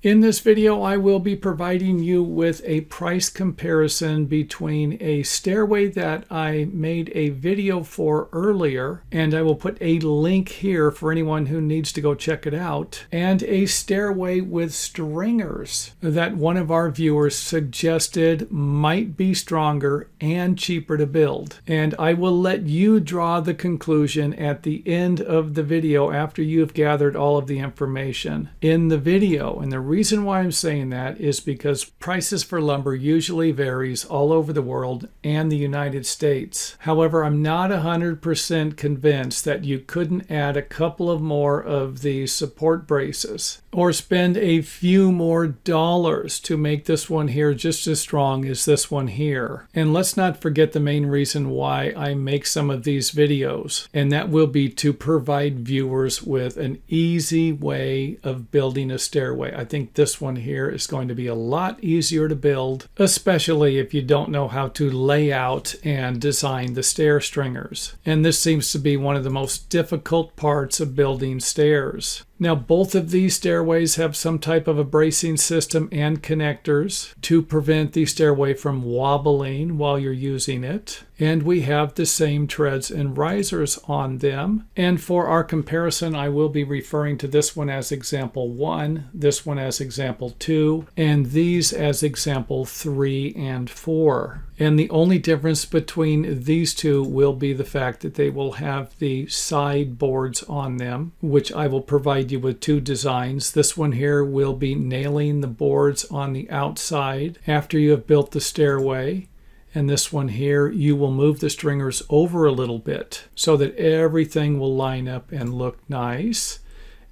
In this video, I will be providing you with a price comparison between a stairway that I made a video for earlier, and I will put a link here for anyone who needs to go check it out, and a stairway with stringers that one of our viewers suggested might be stronger and cheaper to build. And I will let you draw the conclusion at the end of the video after you've gathered all of the information in the video. And the reason why I'm saying that is because prices for lumber usually varies all over the world and the United States. However, I'm not 100% convinced that you couldn't add a couple of more of these support braces or spend a few more dollars to make this one here just as strong as this one here. And let's not forget the main reason why I make some of these videos, and that will be to provide viewers with an easy way of building a stairway. I think this one here is going to be a lot easier to build, especially if you don't know how to lay out and design the stair stringers. And this seems to be one of the most difficult parts of building stairs. Now, both of these stairways have some type of a bracing system and connectors to prevent the stairway from wobbling while you're using it. And we have the same treads and risers on them. And for our comparison, I will be referring to this one as example 1, this one as example 2, and these as example 3 and 4. And the only difference between these two will be the fact that they will have the side boards on them, which I will provide you with two designs. This one here will be nailing the boards on the outside after you have built the stairway. And this one here, you will move the stringers over a little bit so that everything will line up and look nice.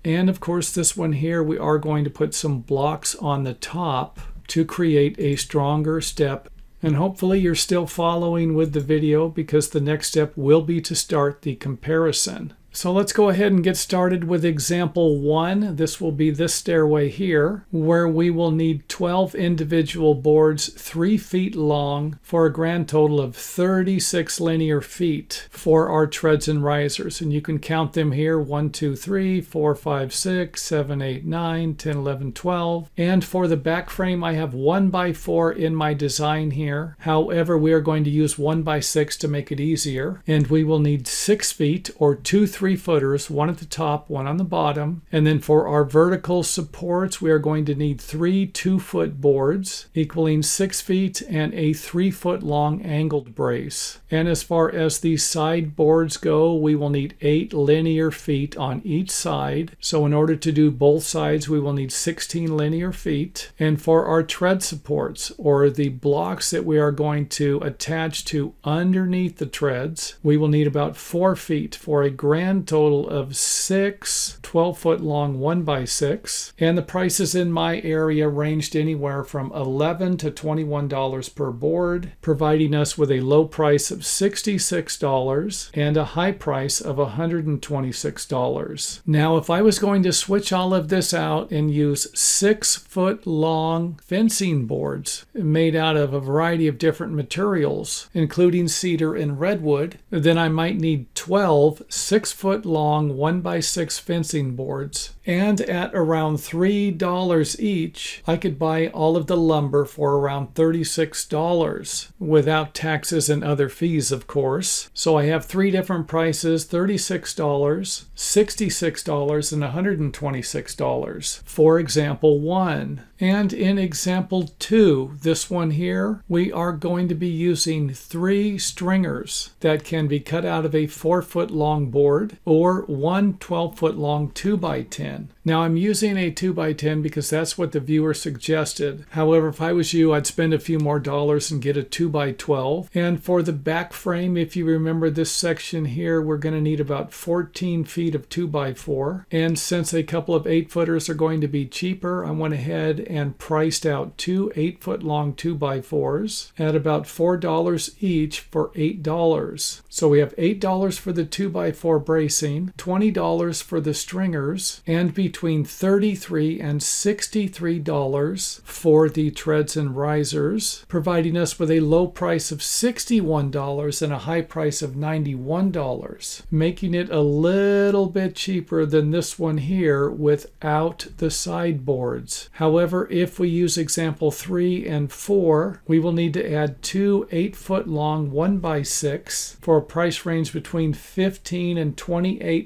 And of course, this one here, we are going to put some blocks on the top to create a stronger step. And hopefully you're still following with the video, because the next step will be to start the comparison. So let's go ahead and get started with example 1. This will be this stairway here, where we will need 12 individual boards 3 feet long for a grand total of 36 linear feet for our treads and risers. And you can count them here: 1, 2, 3, 4, 5, 6, 7, 8, 9, 10, 11, 12. And for the back frame, I have 1x4 in my design here. However, we are going to use 1x6 to make it easier. And we will need 6 feet or 2 3-footers, one at the top, one on the bottom. And then for our vertical supports, we are going to need 3 2-foot boards equaling 6 feet and a 3-foot long angled brace. And as far as the side boards go, we will need 8 linear feet on each side. So in order to do both sides, we will need 16 linear feet. And for our tread supports, or the blocks that we are going to attach to underneath the treads, we will need about 4 feet for a grand total of 6 12-foot long 1x6. And the prices in my area ranged anywhere from $11 to $21 per board, providing us with a low price of $66 and a high price of $126. Now, if I was going to switch all of this out and use 6-foot long fencing boards made out of a variety of different materials, including cedar and redwood, then I might need 12 6-foot long 1x6 fencing boards. And at around $3 each, I could buy all of the lumber for around $36 without taxes and other fees, of course. So I have 3 different prices: $36, $66, and $126 for example 1. And in example 2, this one here, we are going to be using 3 stringers that can be cut out of a 4-foot long board or one 12-foot long 2x10. Now, I'm using a 2x10 because that's what the viewer suggested. However, if I was you, I'd spend a few more dollars and get a 2x12. And for the back frame, if you remember this section here, we're going to need about 14 feet of 2x4. And since a couple of 8-footers are going to be cheaper, I went ahead and priced out 2 8-foot long 2x4s at about $4 each for $8. So we have $8 for the 2x4 brace bracing, $20 for the stringers, and between $33 and $63 for the treads and risers, providing us with a low price of $61 and a high price of $91, making it a little bit cheaper than this one here without the sideboards. However, if we use example 3 and 4, we will need to add two 8-foot long 1x6 for a price range between $15 and $28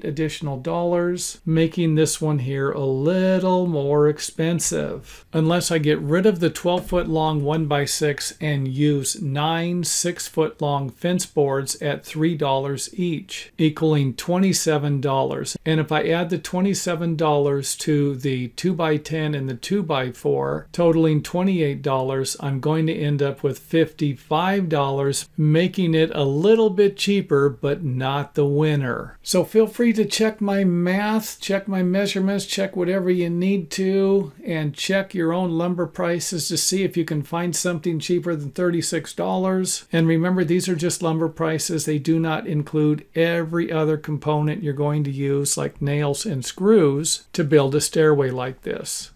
additional dollars, making this one here a little more expensive. Unless I get rid of the 12-foot long 1x6 and use 9 6-foot long fence boards at $3 each, equaling $27. And if I add the $27 to the 2x10 and the 2x4, totaling $28, I'm going to end up with $55, making it a little bit cheaper, but not the winner. So feel free to check my math, check my measurements, check whatever you need to, and check your own lumber prices to see if you can find something cheaper than $36. And remember, these are just lumber prices. They do not include every other component you're going to use, like nails and screws, to build a stairway like this.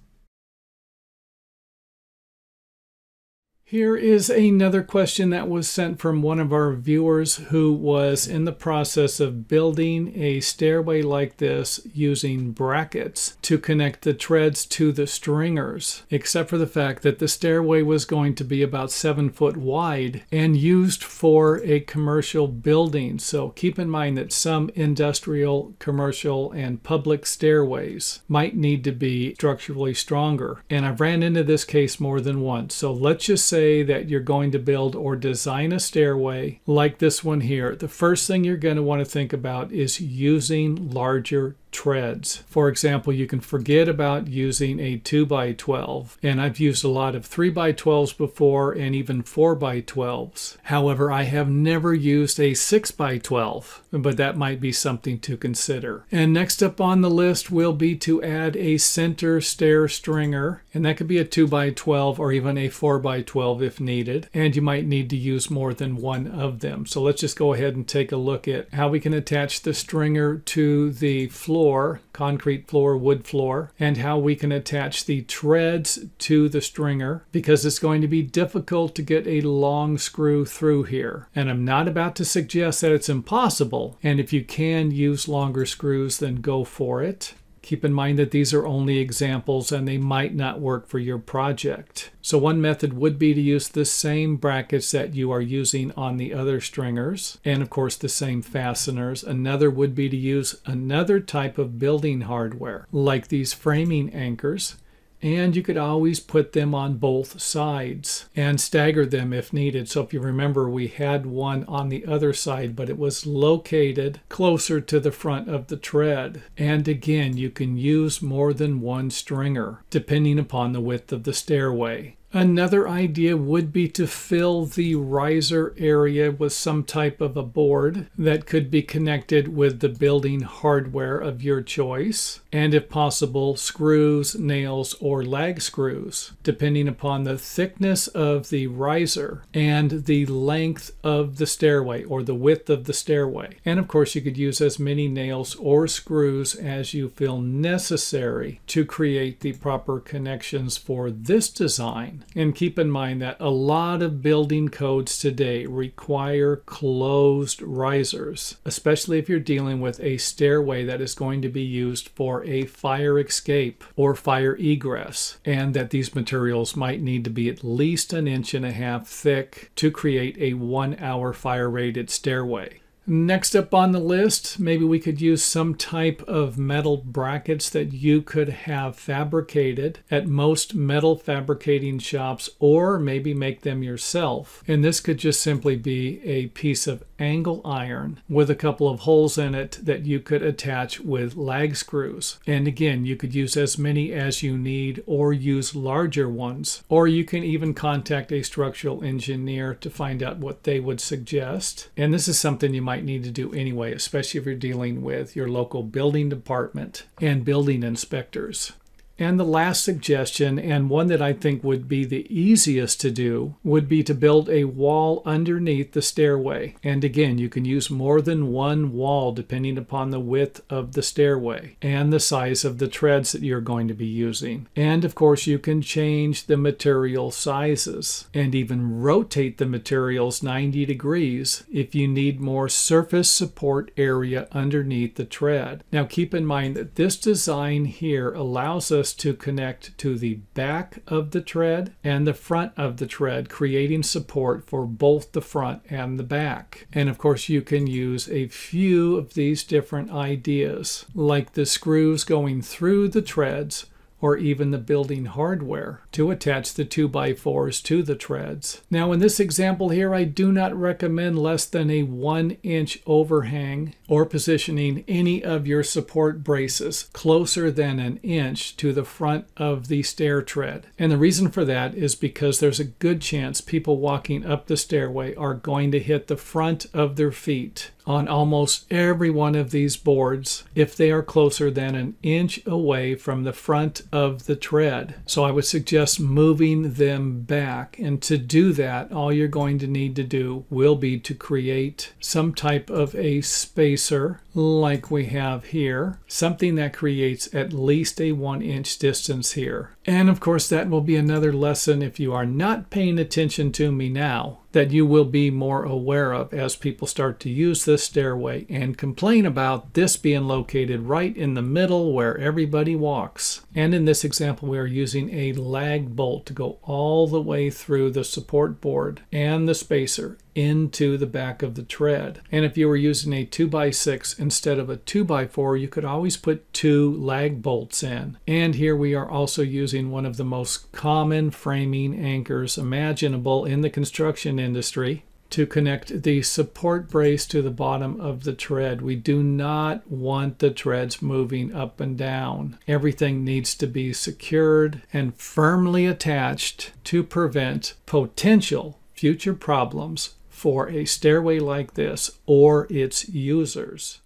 Here is another question that was sent from one of our viewers who was in the process of building a stairway like this using brackets to connect the treads to the stringers, except for the fact that the stairway was going to be about 7 foot wide and used for a commercial building. So keep in mind that some industrial, commercial, and public stairways might need to be structurally stronger. And I've ran into this case more than once. So let's just say that you're going to build or design a stairway like this one here. The first thing you're going to want to think about is using larger treads. For example, you can forget about using a 2x12, and I've used a lot of 3x12s before and even 4x12s. However, I have never used a 6x12, but that might be something to consider. And next up on the list will be to add a center stair stringer, and that could be a 2x12 or even a 4x12 if needed, and you might need to use more than one of them. So let's just go ahead and take a look at how we can attach the stringer to the floor, concrete floor, wood floor, and how we can attach the treads to the stringer, because it's going to be difficult to get a long screw through here. And I'm not about to suggest that it's impossible, and if you can use longer screws, then go for it. Keep in mind that these are only examples and they might not work for your project. So one method would be to use the same brackets that you are using on the other stringers, and of course the same fasteners. Another would be to use another type of building hardware, like these framing anchors. And you could always put them on both sides and stagger them if needed. So if you remember, we had one on the other side, but it was located closer to the front of the tread. And again, you can use more than one stringer, depending upon the width of the stairway. Another idea would be to fill the riser area with some type of a board that could be connected with the building hardware of your choice, and if possible, screws, nails, or lag screws, depending upon the thickness of the riser and the length of the stairway or the width of the stairway. And of course, you could use as many nails or screws as you feel necessary to create the proper connections for this design. And keep in mind that a lot of building codes today require closed risers, especially if you're dealing with a stairway that is going to be used for a fire escape or fire egress, and that these materials might need to be at least 1.5 inches thick to create a 1-hour fire rated stairway. Next up on the list, maybe we could use some type of metal brackets that you could have fabricated at most metal fabricating shops, or maybe make them yourself. And this could just simply be a piece of angle iron with a couple of holes in it that you could attach with lag screws. And again, you could use as many as you need or use larger ones. Or you can even contact a structural engineer to find out what they would suggest. And this is something you might need to do anyway, especially if you're dealing with your local building department and building inspectors. And the last suggestion, and one that I think would be the easiest to do, would be to build a wall underneath the stairway. And again, you can use more than one wall depending upon the width of the stairway and the size of the treads that you're going to be using. And of course, you can change the material sizes and even rotate the materials 90 degrees if you need more surface support area underneath the tread. Now keep in mind that this design here allows us to connect to the back of the tread and the front of the tread, creating support for both the front and the back. And of course, you can use a few of these different ideas, like the screws going through the treads, or even the building hardware to attach the 2x4s to the treads. Now in this example here, I do not recommend less than a 1-inch overhang or positioning any of your support braces closer than an inch to the front of the stair tread. And the reason for that is because there's a good chance people walking up the stairway are going to hit the front of their feet on almost every one of these boards if they are closer than an inch away from the front of the tread. So I would suggest moving them back. And to do that, all you're going to need to do will be to create some type of a spacer like we have here, something that creates at least a 1-inch distance here. And of course, that will be another lesson, if you are not paying attention to me now, that you will be more aware of as people start to use this stairway and complain about this being located right in the middle where everybody walks. And in this example, we are using a lag bolt to go all the way through the support board and the spacer into the back of the tread. And if you were using a 2x6 instead of a 2x4, you could always put 2 lag bolts in. And here we are also using one of the most common framing anchors imaginable in the construction industry to connect the support brace to the bottom of the tread. We do not want the treads moving up and down. Everything needs to be secured and firmly attached to prevent potential future problems for a stairway like this or its users.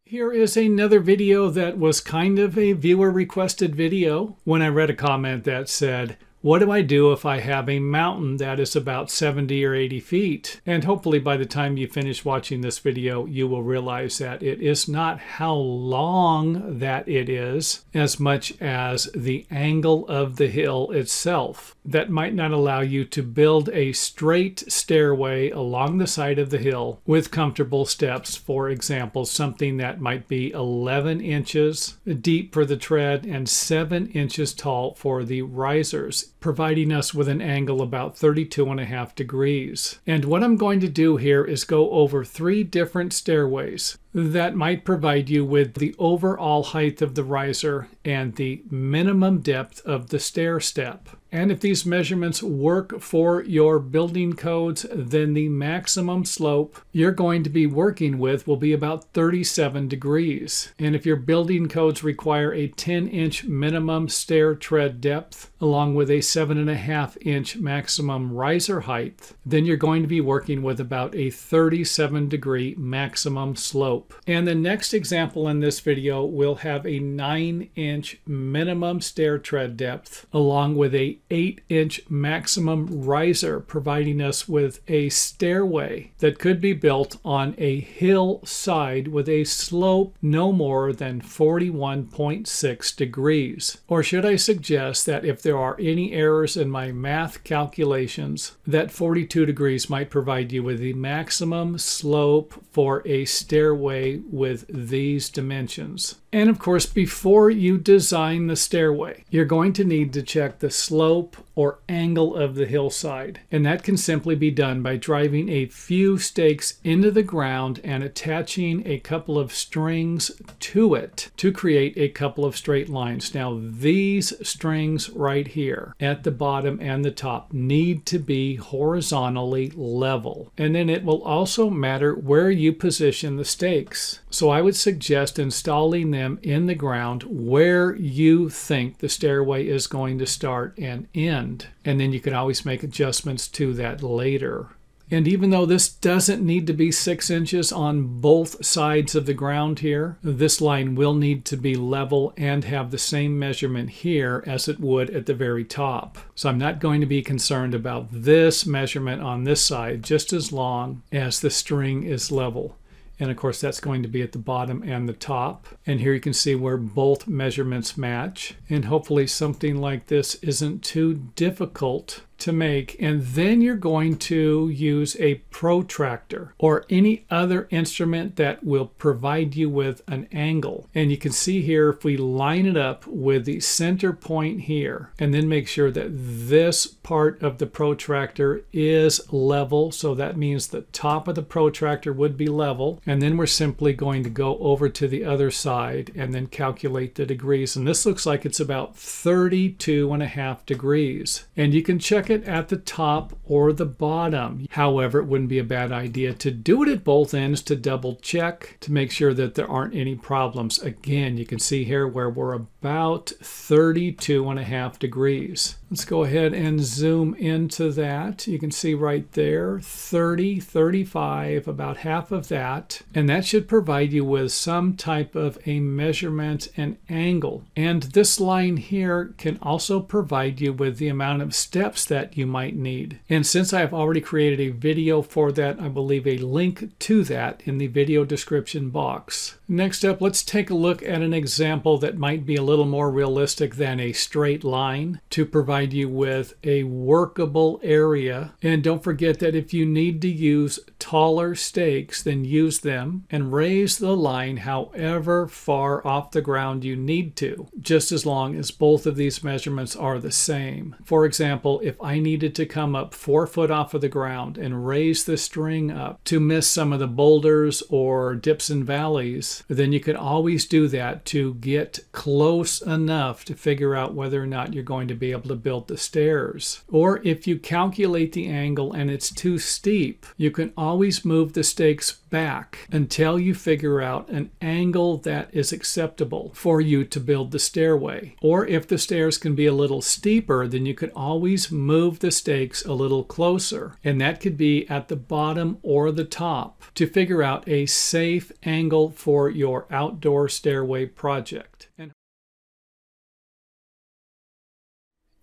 Here is another video that was kind of a viewer requested video when I read a comment that said, what do I do if I have a mountain that is about 70 or 80 feet? And hopefully by the time you finish watching this video, you will realize that it is not how long that it is, as much as the angle of the hill itself. That might not allow you to build a straight stairway along the side of the hill with comfortable steps. For example, something that might be 11 inches deep for the tread and 7 inches tall for the risers, providing us with an angle about 32.5 degrees. And what I'm going to do here is go over 3 different stairways that might provide you with the overall height of the riser and the minimum depth of the stair step. And if these measurements work for your building codes, then the maximum slope you're going to be working with will be about 37 degrees. And if your building codes require a 10-inch minimum stair tread depth, along with a 7.5-inch maximum riser height, then you're going to be working with about a 37-degree maximum slope. And the next example in this video will have a 9-inch minimum stair tread depth, along with a 8-inch maximum riser, providing us with a stairway that could be built on a hillside with a slope no more than 41.6 degrees. Or should I suggest that if there are any errors in my math calculations, that 42 degrees might provide you with the maximum slope for a stairway with these dimensions. And of course, before you design the stairway, you're going to need to check the slope or angle of the hillside. And that can simply be done by driving a few stakes into the ground and attaching a couple of strings to it to create a couple of straight lines. Now, these strings right here at the bottom and the top need to be horizontally level. And then it will also matter where you position the stakes. So I would suggest installing them in the ground where you think the stairway is going to start and end. And then you can always make adjustments to that later. And even though this doesn't need to be 6 inches on both sides of the ground here, this line will need to be level and have the same measurement here as it would at the very top. So I'm not going to be concerned about this measurement on this side just as long as the string is level. And of course that's going to be at the bottom and the top. And here you can see where both measurements match. And hopefully something like this isn't too difficult to make. And then you're going to use a protractor or any other instrument that will provide you with an angle. And you can see here, if we line it up with the center point here and then make sure that this part of the protractor is level, so that means the top of the protractor would be level, and then we're simply going to go over to the other side and then calculate the degrees. And this looks like it's about 32.5 degrees, and you can check it at the top or the bottom. However, it wouldn't be a bad idea to do it at both ends to double check to make sure that there aren't any problems. Again, you can see here where we're about 32.5 degrees. Let's go ahead and zoom into that. You can see right there, 30, 35, about half of that. And that should provide you with some type of a measurement and angle. And this line here can also provide you with the amount of steps that you might need. And since I have already created a video for that, I will leave a link to that in the video description box. Next up, let's take a look at an example that might be a little more realistic than a straight line to provide you with a workable area. And don't forget that if you need to use taller stakes, then use them and raise the line however far off the ground you need to, just as long as both of these measurements are the same. For example, if I needed to come up 4 foot off of the ground and raise the string up to miss some of the boulders or dips and valleys, then you can always do that to get close enough to figure out whether or not you're going to be able to build the stairs. Or if you calculate the angle and it's too steep, you can always move the stakes back until you figure out an angle that is acceptable for you to build the stairway. Or if the stairs can be a little steeper, then you could always move the stakes a little closer, and that could be at the bottom or the top to figure out a safe angle for your outdoor stairway project.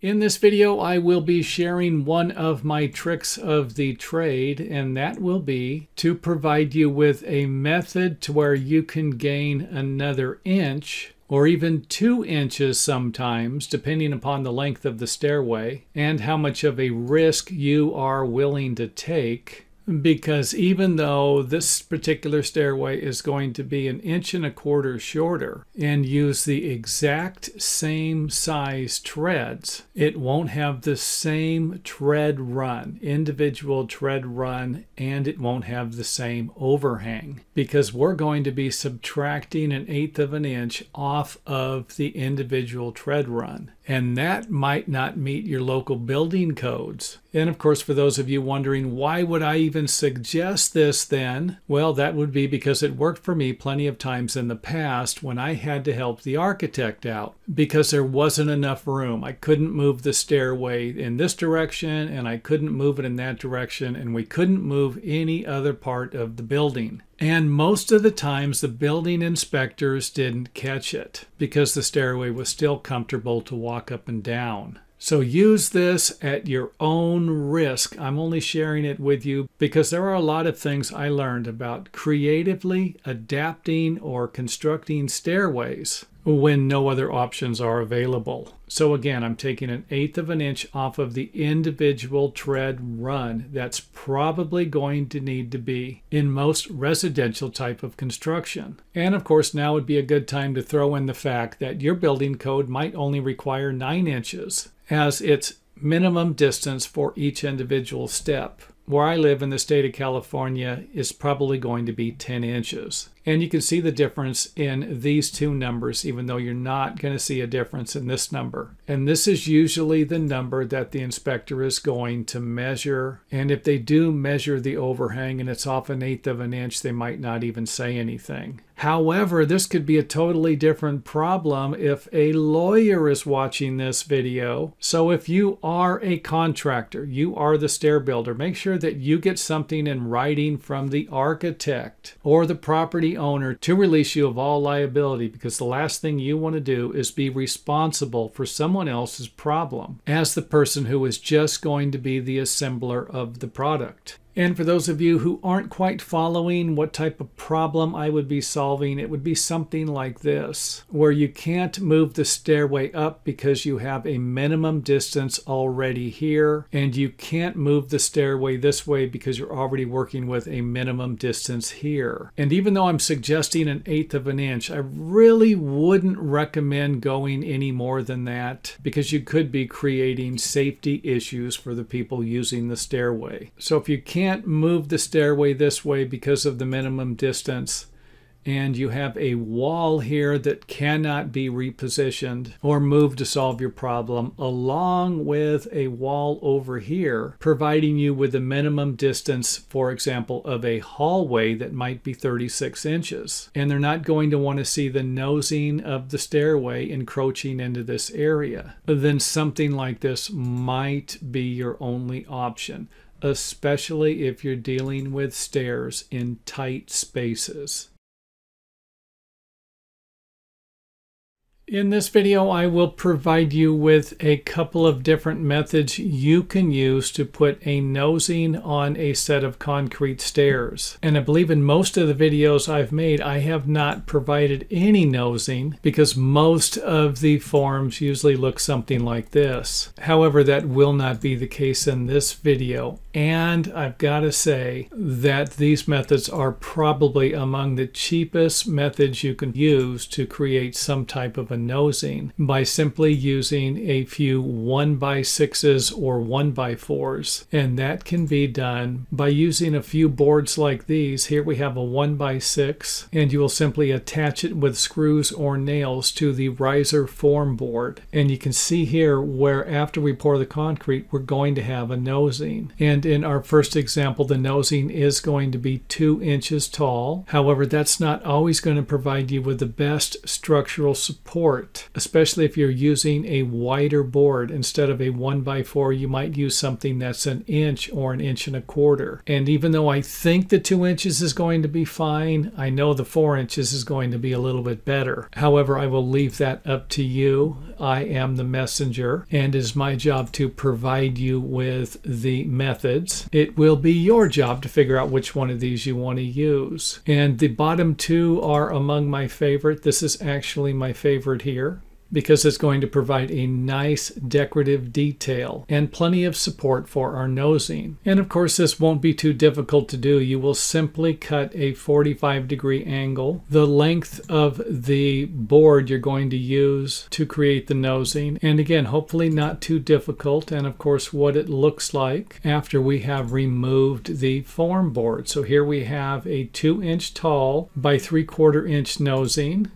In this video, I will be sharing one of my tricks of the trade, and that will be to provide you with a method to where you can gain another inch or even 2 inches sometimes, depending upon the length of the stairway and how much of a risk you are willing to take. Because even though this particular stairway is going to be 1.25 inches shorter and use the exact same size treads, it won't have the same tread run, individual tread run, and it won't have the same overhang, because we're going to be subtracting 1/8 of an inch off of the individual tread run. And that might not meet your local building codes. And of course, for those of you wondering, why would I even suggest this then? Well, that would be because it worked for me plenty of times in the past when I had to help the architect out because there wasn't enough room. I couldn't move the stairway in this direction and I couldn't move it in that direction, and we couldn't move any other part of the building. And most of the times the building inspectors didn't catch it because the stairway was still comfortable to walk up and down. So use this at your own risk. I'm only sharing it with you because there are a lot of things I learned about creatively adapting or constructing stairways when no other options are available. So again, I'm taking 1/8 of an inch off of the individual tread run that's probably going to need to be in most residential type of construction. And of course, now would be a good time to throw in the fact that your building code might only require 9 inches as its minimum distance for each individual step. Where I live in the state of California is probably going to be 10 inches. And you can see the difference in these two numbers, even though you're not going to see a difference in this number. And this is usually the number that the inspector is going to measure. And if they do measure the overhang and it's off 1/8 of an inch, they might not even say anything. However, this could be a totally different problem if a lawyer is watching this video. So if you are a contractor, you are the stair builder, make sure that you get something in writing from the architect or the property owner to release you of all liability, because the last thing you want to do is be responsible for someone else's problem as the person who is just going to be the assembler of the product. And for those of you who aren't quite following what type of problem I would be solving, it would be something like this, where you can't move the stairway up because you have a minimum distance already here, and you can't move the stairway this way because you're already working with a minimum distance here. And even though I'm suggesting 1/8 of an inch, I really wouldn't recommend going any more than that, because you could be creating safety issues for the people using the stairway. So if you can't move the stairway this way because of the minimum distance, and you have a wall here that cannot be repositioned or moved to solve your problem, along with a wall over here providing you with a minimum distance, for example, of a hallway that might be 36 inches, and they're not going to want to see the nosing of the stairway encroaching into this area, then something like this might be your only option, especially if you're dealing with stairs in tight spaces. In this video, I will provide you with a couple of different methods you can use to put a nosing on a set of concrete stairs. And I believe in most of the videos I've made, I have not provided any nosing because most of the forms usually look something like this. However, that will not be the case in this video. And I've got to say that these methods are probably among the cheapest methods you can use to create some type of a nosing, by simply using a few 1x6s or 1x4s. And that can be done by using a few boards like these. Here we have a 1x6, and you will simply attach it with screws or nails to the riser form board. And you can see here where after we pour the concrete, we're going to have a nosing. And in our first example, the nosing is going to be 2 inches tall. However, that's not always going to provide you with the best structural support, especially if you're using a wider board. Instead of a 1x4, you might use something that's 1 inch or 1.25 inches. And even though I think the 2 inches is going to be fine, I know the 4 inches is going to be a little bit better. However, I will leave that up to you. I am the messenger, and it is my job to provide you with the methods. It will be your job to figure out which one of these you want to use. And the bottom two are among my favorite. This is actually my favorite here, because it's going to provide a nice decorative detail and plenty of support for our nosing. And of course, this won't be too difficult to do. You will simply cut a 45-degree angle, the length of the board you're going to use to create the nosing. And again, hopefully not too difficult. And of course, what it looks like after we have removed the form board. So here we have a 2-inch tall by 3/4 inch nosing.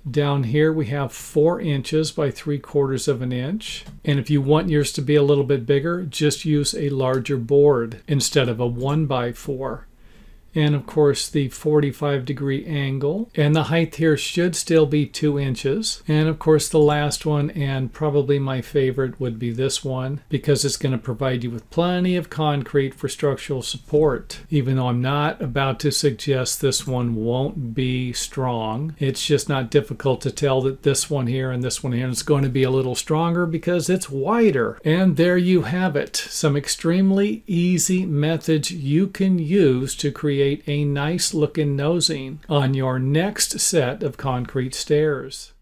Down here we have 4 inches by 3/4 inch. And if you want yours to be a little bit bigger, just use a larger board instead of a 1x4. And of course the 45-degree angle, and the height here should still be 2 inches. And of course the last one, and probably my favorite, would be this one, because it's going to provide you with plenty of concrete for structural support. Even though I'm not about to suggest this one won't be strong, it's just not difficult to tell that this one here and this one here is going to be a little stronger because it's wider. And there you have it, some extremely easy methods you can use to create a nice looking nosing on your next set of concrete stairs.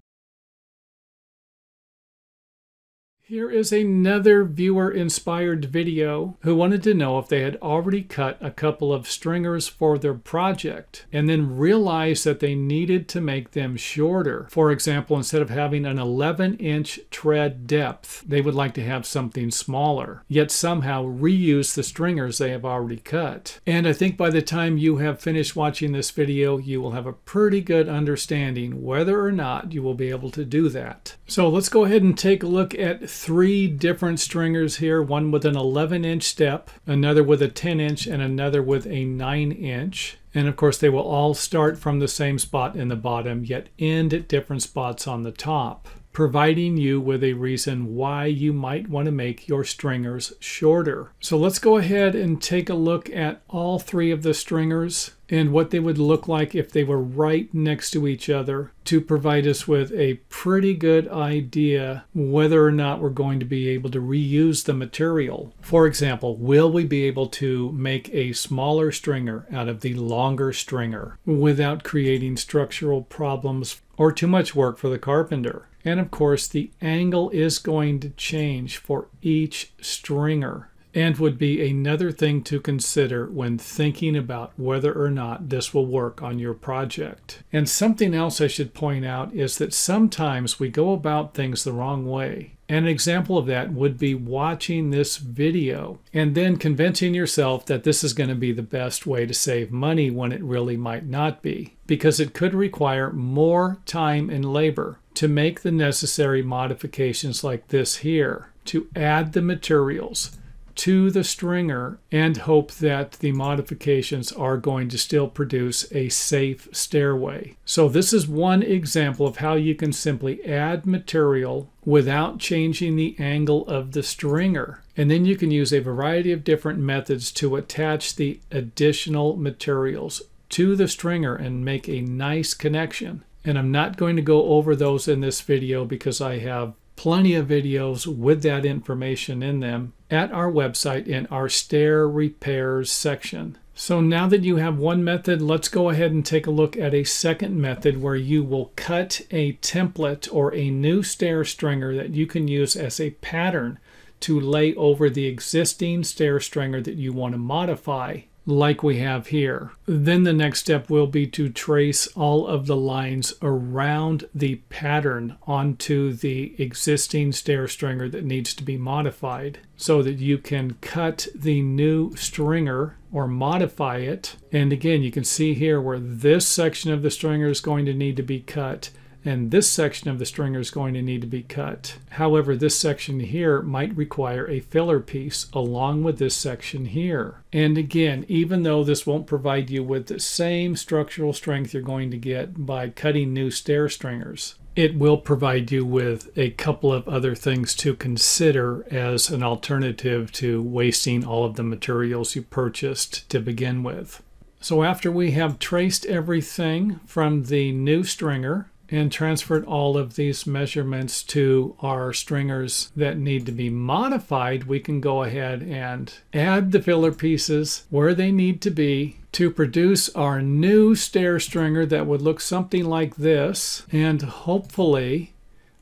Here is another viewer-inspired video who wanted to know if they had already cut a couple of stringers for their project and then realized that they needed to make them shorter. For example, instead of having an 11-inch tread depth, they would like to have something smaller, yet somehow reuse the stringers they have already cut. And I think by the time you have finished watching this video, you will have a pretty good understanding whether or not you will be able to do that. So let's go ahead and take a look at 3 different stringers here, one with an 11-inch step, another with a 10-inch, and another with a 9-inch. And of course, they will all start from the same spot in the bottom, yet end at different spots on the top, providing you with a reason why you might want to make your stringers shorter. So let's go ahead and take a look at all 3 of the stringers and what they would look like if they were right next to each other to provide us with a pretty good idea whether or not we're going to be able to reuse the material. For example, will we be able to make a smaller stringer out of the longer stringer without creating structural problems or too much work for the carpenter? And of course, the angle is going to change for each stringer and would be another thing to consider when thinking about whether or not this will work on your project. And something else I should point out is that sometimes we go about things the wrong way. An example of that would be watching this video and then convincing yourself that this is going to be the best way to save money when it really might not be, because it could require more time and labor to make the necessary modifications like this here, to add the materials to the stringer and hope that the modifications are going to still produce a safe stairway. So this is one example of how you can simply add material without changing the angle of the stringer. And then you can use a variety of different methods to attach the additional materials to the stringer and make a nice connection. And I'm not going to go over those in this video because I have plenty of videos with that information in them at our website in our Stair repairs section. So now that you have one method, let's go ahead and take a look at a second method where you will cut a template or a new stair stringer that you can use as a pattern to lay over the existing stair stringer that you want to modify, like we have here. Then the next step will be to trace all of the lines around the pattern onto the existing stair stringer that needs to be modified so that you can cut the new stringer or modify it. And again, you can see here where this section of the stringer is going to need to be cut and this section of the stringer is going to need to be cut. However, this section here might require a filler piece along with this section here. And again, even though this won't provide you with the same structural strength you're going to get by cutting new stair stringers, it will provide you with a couple of other things to consider as an alternative to wasting all of the materials you purchased to begin with. So after we have traced everything from the new stringer and transferred all of these measurements to our stringers that need to be modified, we can go ahead and add the filler pieces where they need to be to produce our new stair stringer that would look something like this and hopefully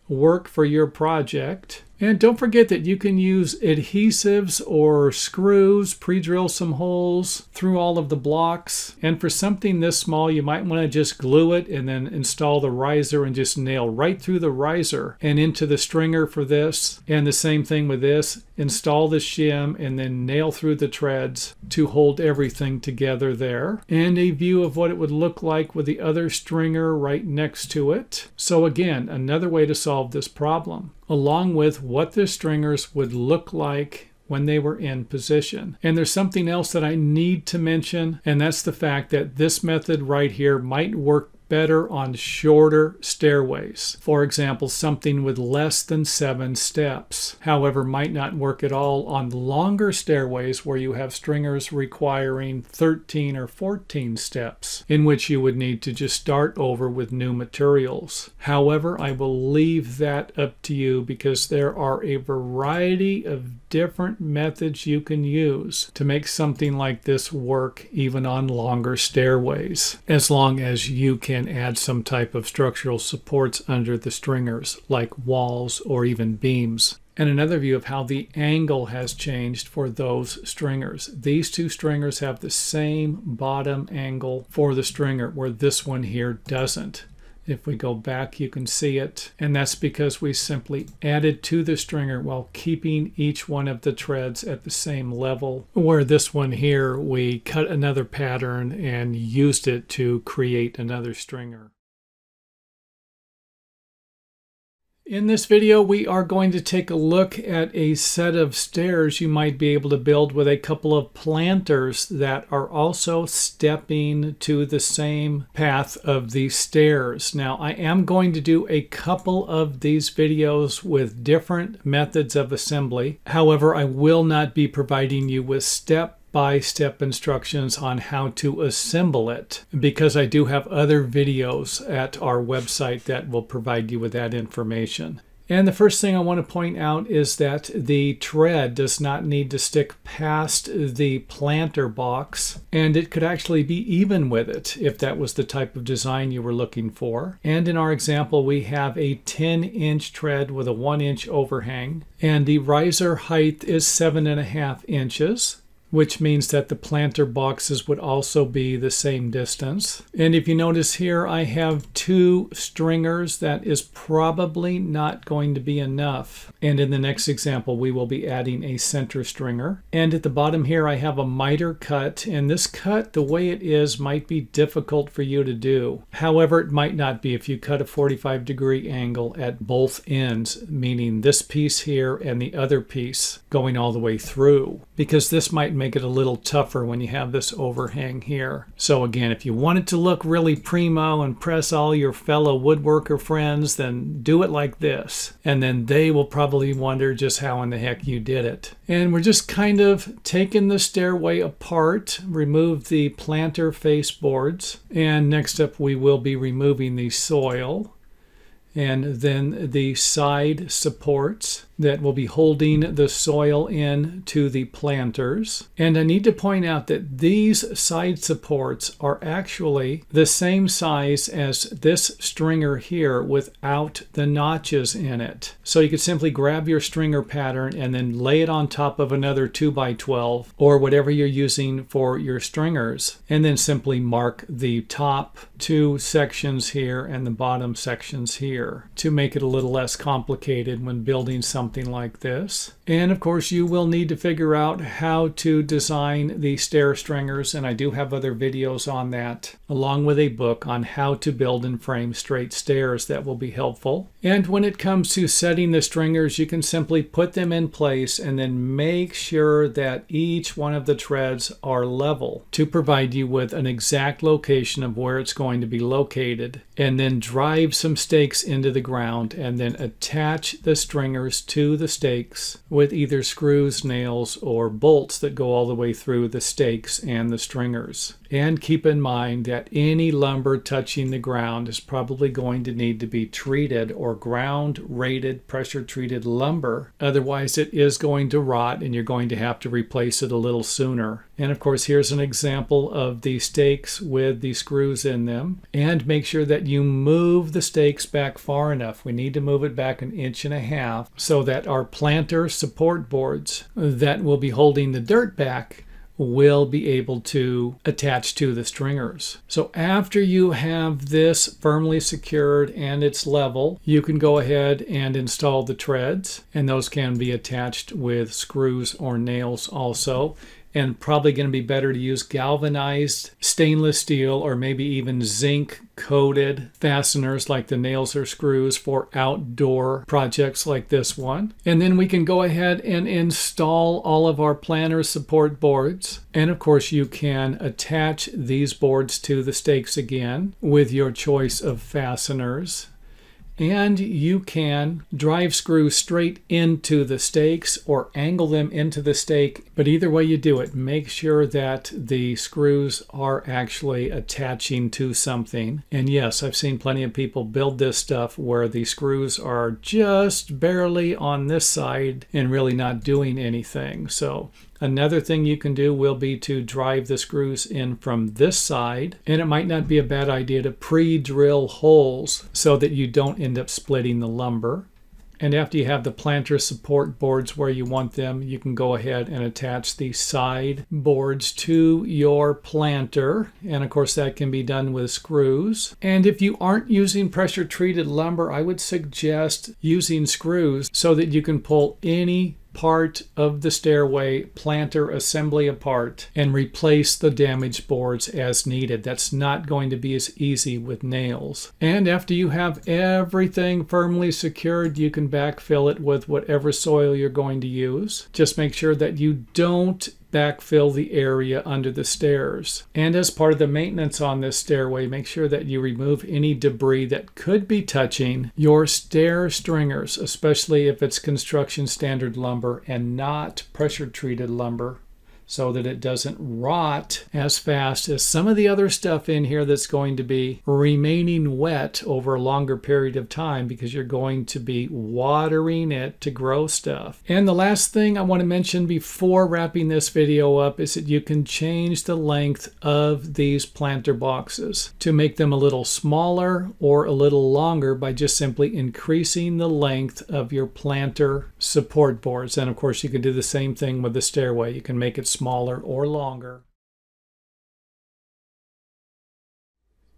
work for your project. And don't forget that you can use adhesives or screws, pre-drill some holes through all of the blocks. And for something this small, you might want to just glue it and then install the riser and just nail right through the riser and into the stringer for this. And the same thing with this. Install the shim and then nail through the treads to hold everything together there. And a view of what it would look like with the other stringer right next to it. So again, another way to solve this problem, along with what the stringers would look like when they were in position. And there's something else that I need to mention, and that's the fact that this method right here might work better on shorter stairways. For example, something with less than 7 steps. However, might not work at all on longer stairways where you have stringers requiring 13 or 14 steps, in which you would need to just start over with new materials. However, I will leave that up to you because there are a variety of different methods you can use to make something like this work even on longer stairways, as long as you can add some type of structural supports under the stringers, like walls or even beams. And another view of how the angle has changed for those stringers. These two stringers have the same bottom angle for the stringer, where this one here doesn't. If we go back, you can see it, and that's because we simply added to the stringer while keeping each one of the treads at the same level, where this one here, we cut another pattern and used it to create another stringer. In this video, we are going to take a look at a set of stairs you might be able to build with a couple of planters that are also stepping to the same path of the stairs. Now, I am going to do a couple of these videos with different methods of assembly. However, I will not be providing you with step-by-step instructions on how to assemble it, because I do have other videos at our website that will provide you with that information. And the first thing I want to point out is that the tread does not need to stick past the planter box, and it could actually be even with it if that was the type of design you were looking for. And in our example, we have a 10-inch tread with a 1-inch overhang, and the riser height is 7.5 inches. Which means that the planter boxes would also be the same distance. And if you notice here, I have 2 stringers. That is probably not going to be enough. And in the next example, we will be adding a center stringer. And at the bottom here, I have a miter cut. And this cut, the way it is, might be difficult for you to do. However, it might not be if you cut a 45-degree angle at both ends, meaning this piece here and the other piece going all the way through. Because this might make it a little tougher when you have this overhang here. So again, if you want it to look really primo and impress all your fellow woodworker friends, then do it like this. And then they will probably wonder just how in the heck you did it. And we're just kind of taking the stairway apart, remove the planter face boards, and next up we will be removing the soil and then the side supports that will be holding the soil in to the planters. And I need to point out that these side supports are actually the same size as this stringer here without the notches in it. So you could simply grab your stringer pattern and then lay it on top of another 2x12 or whatever you're using for your stringers, and then simply mark the top 2 sections here and the bottom sections here to make it a little less complicated when building something like this. And of course, you will need to figure out how to design the stair stringers, and I do have other videos on that, along with a book on how to build and frame straight stairs that will be helpful. And when it comes to setting the stringers, you can simply put them in place and then make sure that each one of the treads are level to provide you with an exact location of where it's going to be located, and then drive some stakes into the ground and then attach the stringers to the stakes with either screws, nails, or bolts that go all the way through the stakes and the stringers. And keep in mind that any lumber touching the ground is probably going to need to be treated or ground rated pressure treated lumber. Otherwise it is going to rot and you're going to have to replace it a little sooner. And of course, here's an example of the stakes with the screws in them. And make sure that you move the stakes back far enough. We need to move it back 1.5 inches so that our planter support boards that will be holding the dirt back will be able to attach to the stringers. So after you have this firmly secured and it's level, you can go ahead and install the treads, and those can be attached with screws or nails also. And probably going to be better to use galvanized stainless steel or maybe even zinc coated fasteners like the nails or screws for outdoor projects like this one. And then we can go ahead and install all of our planter support boards. And of course you can attach these boards to the stakes again with your choice of fasteners. And you can drive screws straight into the stakes or angle them into the stake. But either way you do it, make sure that the screws are actually attaching to something. And yes, I've seen plenty of people build this stuff where the screws are just barely on this side and really not doing anything. So another thing you can do will be to drive the screws in from this side, and it might not be a bad idea to pre-drill holes so that you don't end up splitting the lumber. And after you have the planter support boards where you want them, you can go ahead and attach the side boards to your planter. And of course that can be done with screws. And if you aren't using pressure treated lumber, I would suggest using screws so that you can pull any part of the stairway planter assembly apart and replace the damaged boards as needed. That's not going to be as easy with nails. And after you have everything firmly secured, you can backfill it with whatever soil you're going to use. Just make sure that you don't backfill the area under the stairs. And as part of the maintenance on this stairway, make sure that you remove any debris that could be touching your stair stringers, especially if it's construction standard lumber and not pressure treated lumber, so that it doesn't rot as fast as some of the other stuff in here that's going to be remaining wet over a longer period of time because you're going to be watering it to grow stuff. And the last thing I want to mention before wrapping this video up is that you can change the length of these planter boxes to make them a little smaller or a little longer by just simply increasing the length of your planter support boards. And of course you can do the same thing with the stairway. You can make it smaller or longer.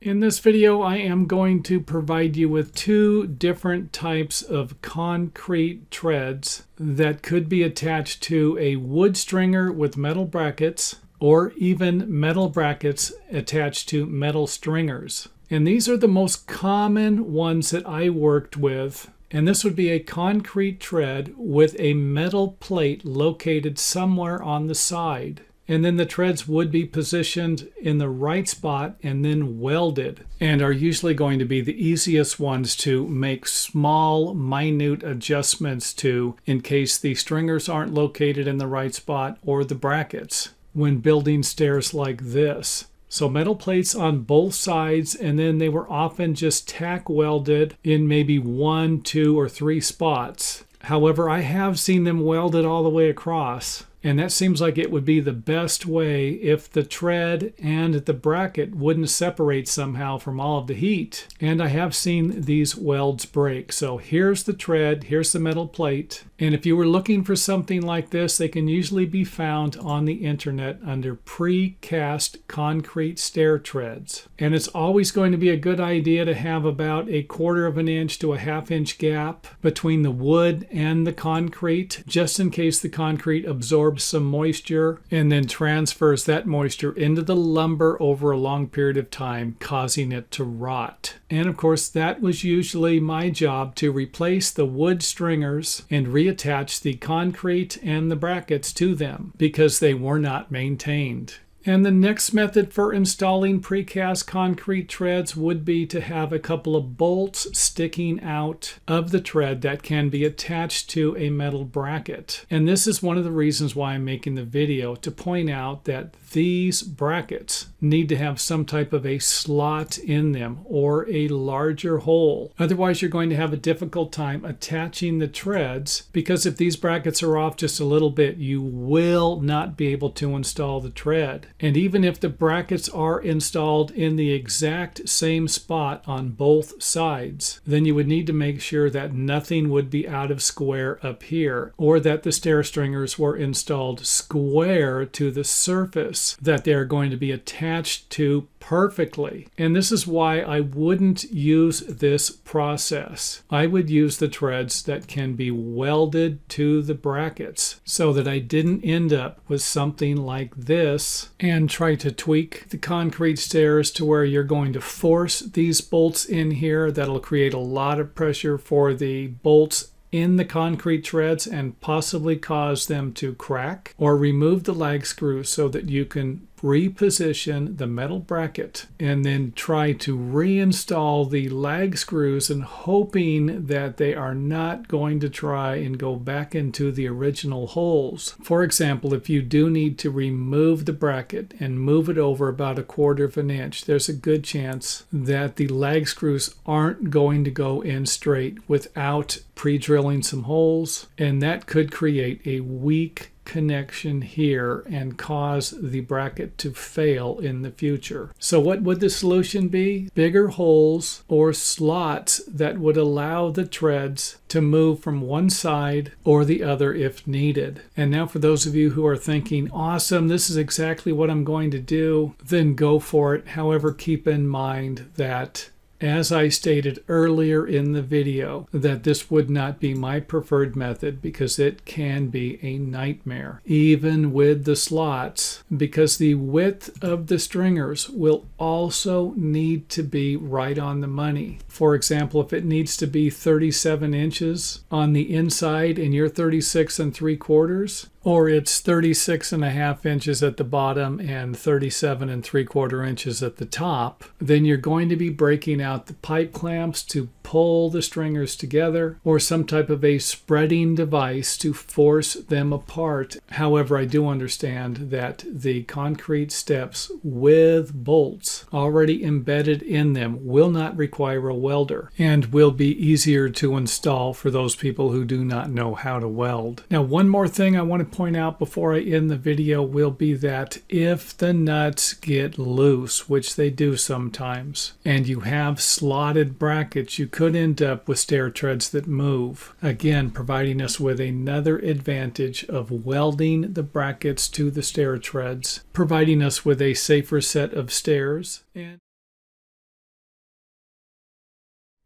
In this video, I am going to provide you with two different types of concrete treads that could be attached to a wood stringer with metal brackets, or even metal brackets attached to metal stringers. And these are the most common ones that I worked with. And this would be a concrete tread with a metal plate located somewhere on the side. And then the treads would be positioned in the right spot and then welded, and are usually going to be the easiest ones to make small, minute adjustments to in case the stringers aren't located in the right spot or the brackets when building stairs like this. So metal plates on both sides, and then they were often just tack welded in maybe 1, 2, or 3 spots. However, I have seen them welded all the way across. And that seems like it would be the best way if the tread and the bracket wouldn't separate somehow from all of the heat. And I have seen these welds break. So here's the tread, here's the metal plate. And if you were looking for something like this, they can usually be found on the internet under precast concrete stair treads. And it's always going to be a good idea to have about 1/4 of an inch to a 1/2 inch gap between the wood and the concrete, just in case the concrete absorbs some moisture and then transfers that moisture into the lumber over a long period of time, causing it to rot. And of course, that was usually my job, to replace the wood stringers and reattach the concrete and the brackets to them because they were not maintained. And the next method for installing precast concrete treads would be to have a couple of bolts sticking out of the tread that can be attached to a metal bracket. And this is one of the reasons why I'm making the video, to point out that these brackets need to have some type of a slot in them or a larger hole. Otherwise, you're going to have a difficult time attaching the treads, because if these brackets are off just a little bit, you will not be able to install the tread. And even if the brackets are installed in the exact same spot on both sides, then you would need to make sure that nothing would be out of square up here, or that the stair stringers were installed square to the surface that they're going to be attached to perfectly. And this is why I wouldn't use this process. I would use the treads that can be welded to the brackets, so that I didn't end up with something like this and try to tweak the concrete stairs to where you're going to force these bolts in here. That'll create a lot of pressure for the bolts in the concrete treads and possibly cause them to crack, or remove the lag screws so that you can reposition the metal bracket and then try to reinstall the lag screws, and hoping that they are not going to try and go back into the original holes. For example, if you do need to remove the bracket and move it over about 1/4 of an inch, there's a good chance that the lag screws aren't going to go in straight without pre-drilling some holes, and that could create a weak connection here and cause the bracket to fail in the future. So what would the solution be? Bigger holes or slots that would allow the treads to move from one side or the other if needed. And now for those of you who are thinking, awesome, this is exactly what I'm going to do, then go for it. However, keep in mind that As I stated earlier in the video, that this would not be my preferred method because it can be a nightmare, even with the slots, because the width of the stringers will also need to be right on the money. For example, if it needs to be 37 inches on the inside and you're 36 3/4, or it's 36.5 inches at the bottom and 37 3/4 inches at the top, then you're going to be breaking out the pipe clamps to pull the stringers together, or some type of a spreading device to force them apart. However, I do understand that the concrete steps with bolts already embedded in them will not require a welder and will be easier to install for those people who do not know how to weld. Now, one more thing I want to point out before I end the video will be that if the nuts get loose, which they do sometimes, and you have slotted brackets, you could end up with stair treads that move. Again, providing us with another advantage of welding the brackets to the stair treads, providing us with a safer set of stairs. And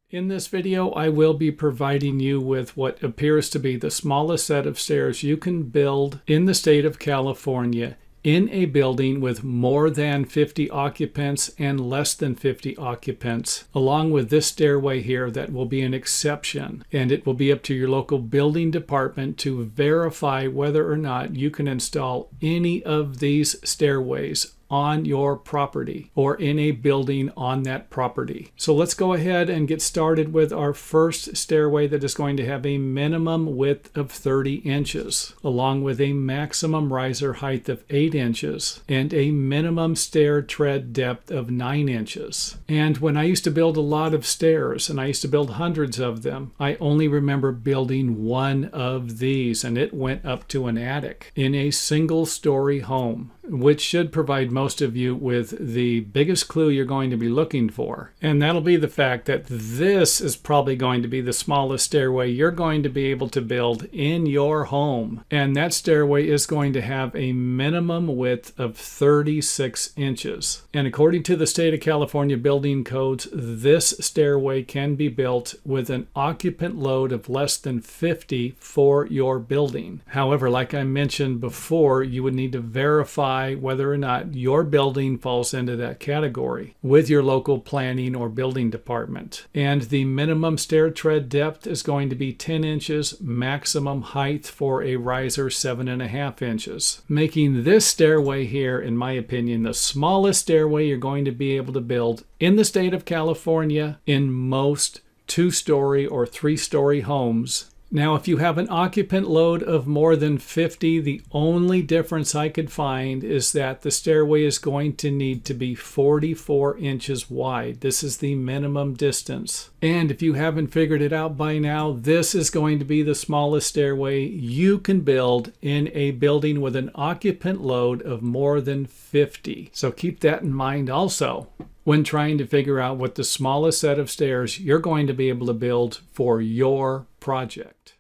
in this video, I will be providing you with what appears to be the smallest set of stairs you can build in the state of California in a building with more than 50 occupants and less than 50 occupants, along with this stairway here that will be an exception. And it will be up to your local building department to verify whether or not you can install any of these stairways on your property or in a building on that property. So let's go ahead and get started with our first stairway that is going to have a minimum width of 30 inches, along with a maximum riser height of 8 inches and a minimum stair tread depth of 9 inches. And when I used to build a lot of stairs, and I used to build hundreds of them, I only remember building one of these, and it went up to an attic in a single-story home, which should provide most of you with the biggest clue you're going to be looking for. And that'll be the fact that this is probably going to be the smallest stairway you're going to be able to build in your home. And that stairway is going to have a minimum width of 36 inches. And according to the state of California building codes, this stairway can be built with an occupant load of less than 50 for your building. However, like I mentioned before, you would need to verify whether or not your building falls into that category with your local planning or building department. And the minimum stair tread depth is going to be 10 inches, maximum height for a riser 7.5 inches, making this stairway here, in my opinion, the smallest stairway you're going to be able to build in the state of California in most 2-story or 3-story homes. Now, if you have an occupant load of more than 50, the only difference I could find is that the stairway is going to need to be 44 inches wide. This is the minimum distance. And if you haven't figured it out by now, this is going to be the smallest stairway you can build in a building with an occupant load of more than 50. So keep that in mind also when trying to figure out what the smallest set of stairs you're going to be able to build for your project.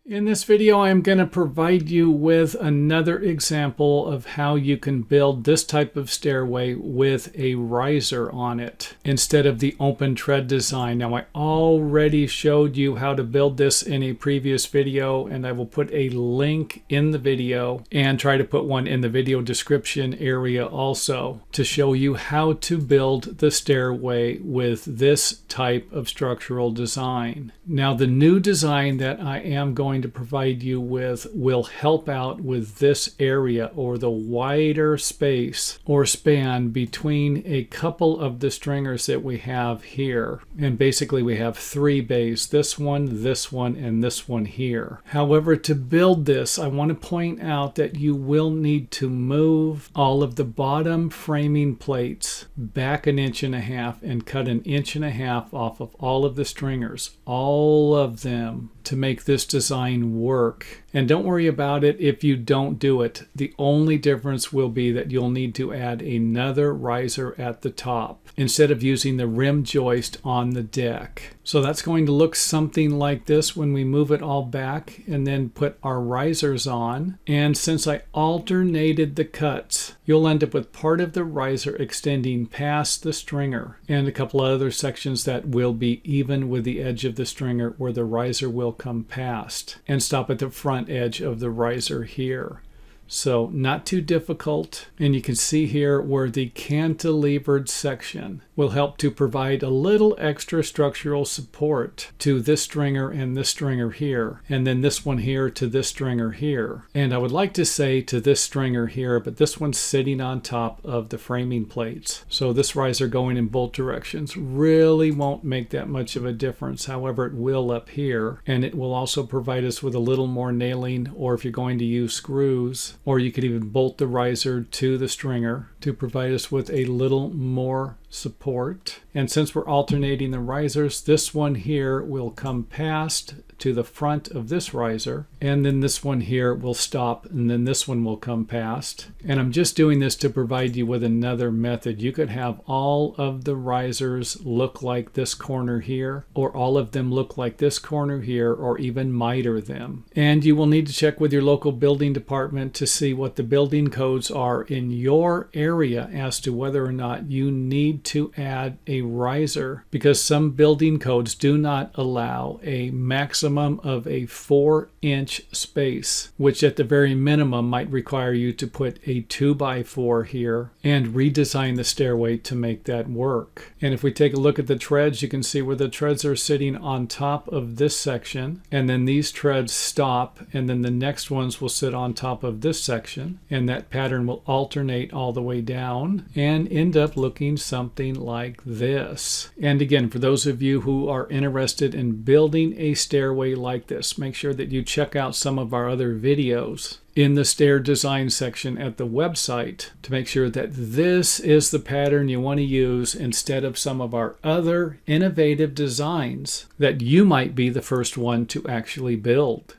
In this video, I'm going to provide you with another example of how you can build this type of stairway with a riser on it instead of the open tread design. Now, I already showed you how to build this in a previous video, and I will put a link in the video and try to put one in the video description area also to show you how to build the stairway with this type of structural design. Now, the new design that I am going to provide you with will help out with this area, or the wider space or span between a couple of the stringers that we have here. And basically we have 3 bays, this one, and this one here. However, to build this, I want to point out that you will need to move all of the bottom framing plates back 1.5 inches and cut 1.5 inches off of all of the stringers, all of them, to make this design design work. And don't worry about it if you don't do it. The only difference will be that you'll need to add another riser at the top instead of using the rim joist on the deck. So that's going to look something like this when we move it all back and then put our risers on. And since I alternated the cuts, you'll end up with part of the riser extending past the stringer and a couple of other sections that will be even with the edge of the stringer where the riser will come past and stop at the front edge of the riser here. So not too difficult, and you can see here where the cantilevered section will help to provide a little extra structural support to this stringer and this stringer here, and then this one here to this stringer here. And I would like to say to this stringer here, but this one's sitting on top of the framing plates. So this riser going in both directions really won't make that much of a difference. However, it will up here, and it will also provide us with a little more nailing, or if you're going to use screws, or you could even bolt the riser to the stringer to provide us with a little more support. And since we're alternating the risers, this one here will come past to the front of this riser, and then this one here will stop, and then this one will come past. And I'm just doing this to provide you with another method. You could have all of the risers look like this corner here, or all of them look like this corner here, or even miter them. And you will need to check with your local building department to see what the building codes are in your area as to whether or not you need to add a riser, because some building codes do not allow a maximum of a 4-inch space, which at the very minimum might require you to put a 2x4 here and redesign the stairway to make that work. And if we take a look at the treads, you can see where the treads are sitting on top of this section, and then these treads stop, and then the next ones will sit on top of this section, and that pattern will alternate all the way down and end up looking something like this. And again, for those of you who are interested in building a stairway like this, make sure that you check out some of our other videos in the stair design section at the website to make sure that this is the pattern you want to use instead of some of our other innovative designs that you might be the first one to actually build.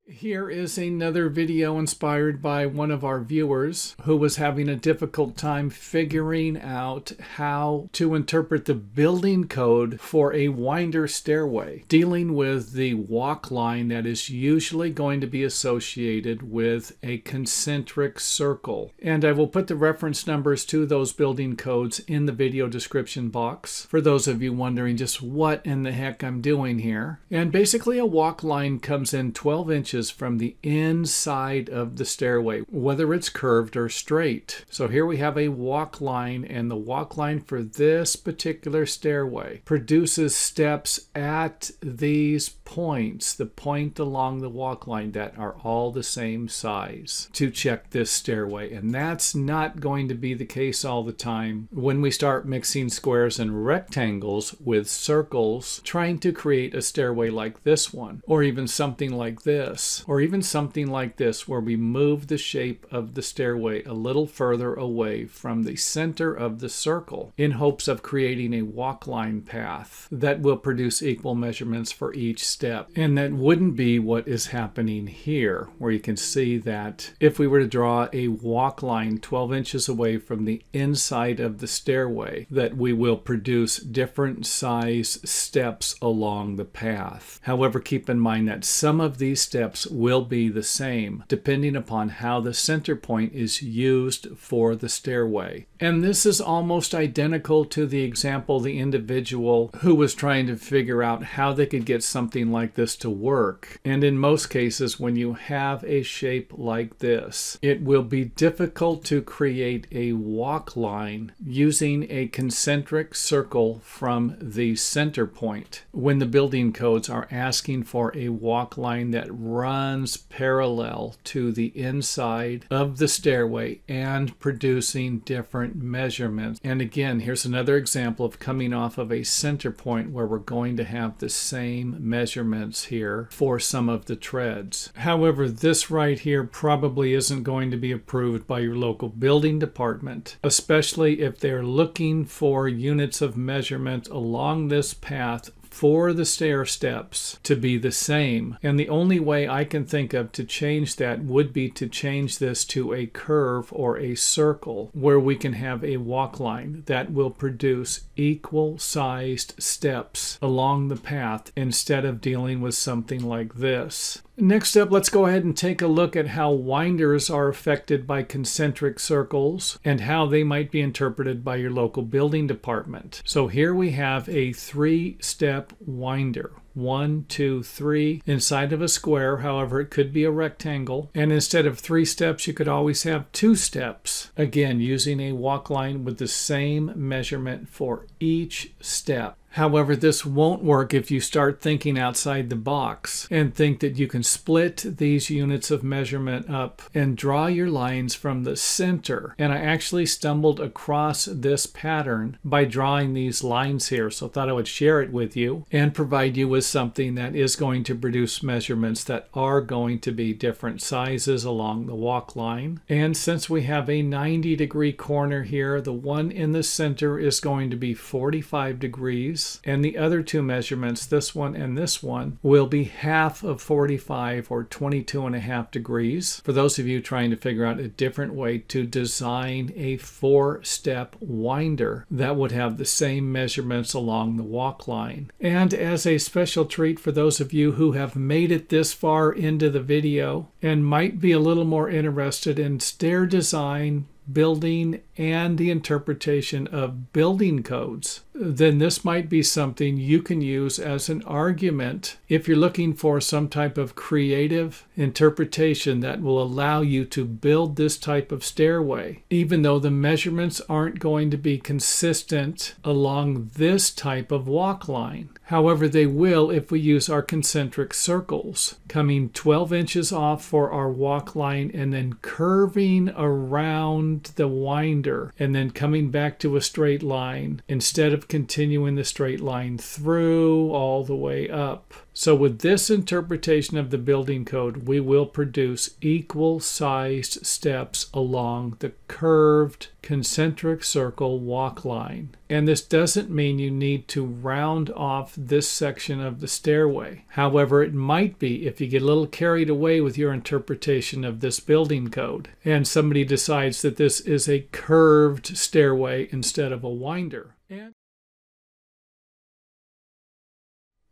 Here is another video inspired by one of our viewers who was having a difficult time figuring out how to interpret the building code for a winder stairway, dealing with the walk line that is usually going to be associated with a concentric circle. And I will put the reference numbers to those building codes in the video description box for those of you wondering just what in the heck I'm doing here. And basically a walk line comes in 12 inches from the inside of the stairway, whether it's curved or straight. So here we have a walk line, and the walk line for this particular stairway produces steps at these points, the point along the walk line, that are all the same size to check this stairway. And that's not going to be the case all the time when we start mixing squares and rectangles with circles, trying to create a stairway like this one, or even something like this. Or even something like this, where we move the shape of the stairway a little further away from the center of the circle in hopes of creating a walk line path that will produce equal measurements for each step. And that wouldn't be what is happening here, where you can see that if we were to draw a walk line 12 inches away from the inside of the stairway, that we will produce different size steps along the path. However, keep in mind that some of these steps will be the same depending upon how the center point is used for the stairway. And this is almost identical to the example the individual who was trying to figure out how they could get something like this to work. And in most cases, when you have a shape like this, it will be difficult to create a walk line using a concentric circle from the center point when the building codes are asking for a walk line that runs parallel to the inside of the stairway and producing different measurements. And again, here's another example of coming off of a center point where we're going to have the same measurements here for some of the treads. However, this right here probably isn't going to be approved by your local building department, especially if they're looking for units of measurement along this path for the stair steps to be the same. And the only way I can think of to change that would be to change this to a curve or a circle where we can have a walk line that will produce equal sized steps along the path instead of dealing with something like this. Next up, let's go ahead and take a look at how winders are affected by concentric circles and how they might be interpreted by your local building department. So here we have a 3-step winder. 1, 2, 3 inside of a square. However, it could be a rectangle. And instead of 3 steps, you could always have 2 steps. Again, using a walk line with the same measurement for each step. However, this won't work if you start thinking outside the box and think that you can split these units of measurement up and draw your lines from the center. And I actually stumbled across this pattern by drawing these lines here. So I thought I would share it with you and provide you with something that is going to produce measurements that are going to be different sizes along the walk line. And since we have a 90-degree corner here, the one in the center is going to be 45 degrees. And the other two measurements, this one and this one, will be half of 45 or 22.5 degrees. For those of you trying to figure out a different way to design a 4-step winder that would have the same measurements along the walk line. And as a special treat for those of you who have made it this far into the video and might be a little more interested in stair design, building, and the interpretation of building codes, then this might be something you can use as an argument if you're looking for some type of creative interpretation that will allow you to build this type of stairway, even though the measurements aren't going to be consistent along this type of walk line. However, they will if we use our concentric circles, coming 12 inches off for our walk line and then curving around the winder and then coming back to a straight line instead of continuing the straight line through all the way up. So with this interpretation of the building code, we will produce equal sized steps along the curved concentric circle walk line. And this doesn't mean you need to round off this section of the stairway. However, it might be if you get a little carried away with your interpretation of this building code and somebody decides that this is a curved stairway instead of a winder.